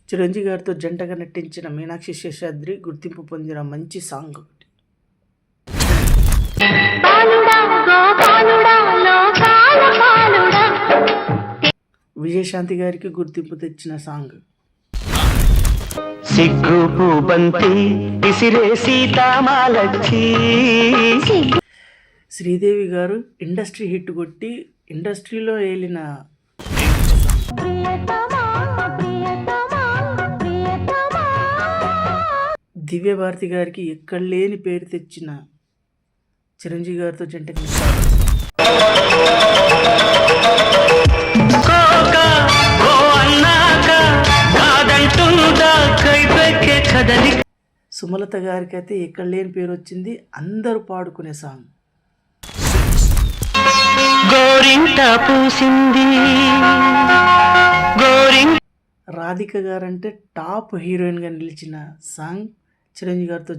చిరంజీవి గారితో జంటగా నటించిన మీనాక్షి శేషాద్రి గుర్తింపు పొందిన మంచి సాంగ్ ఒకటి. విజయశాంతి గారికి గుర్తింపు తెచ్చిన సాంగ్. సిగ్గు బంతి ఇసిరే సీతామాలచ్చి. శ్రీదేవి గారు ఇండస్ట్రీ హిట్ కొట్టి ఇండస్ట్రీలో ఏలిన దివ్యభారతి గారికి ఎక్కడ లేని పేరు తెచ్చిన చిరంజీవి గారితో జంటగా సుమలత గారికి అయితే ఎక్కడ లేని పేరు వచ్చింది, అందరూ పాడుకునే సాంగ్. రాధిక గారంటే టాప్ హీరోయిన్ గా నిలిచిన సాంగ్ చిరంజీవి గారితో.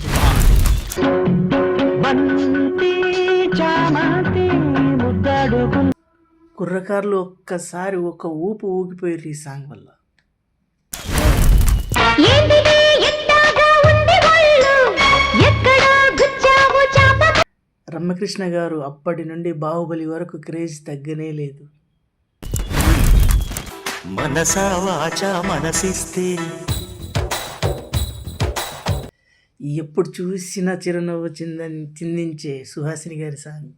కుర్రకారులు ఒక్కసారి ఒక ఊపు ఊగిపోయారు ఈ సాంగ్ వల్ల. రమ్యకృష్ణ గారు అప్పటి నుండి బాహుబలి వరకు క్రేజ్ తగ్గనే లేదు. మనసా వాచా మనసిస్తే ఎప్పుడు చూసినా చిరునవ్వు చిందించే సుహాసిని గారి సాంగ్.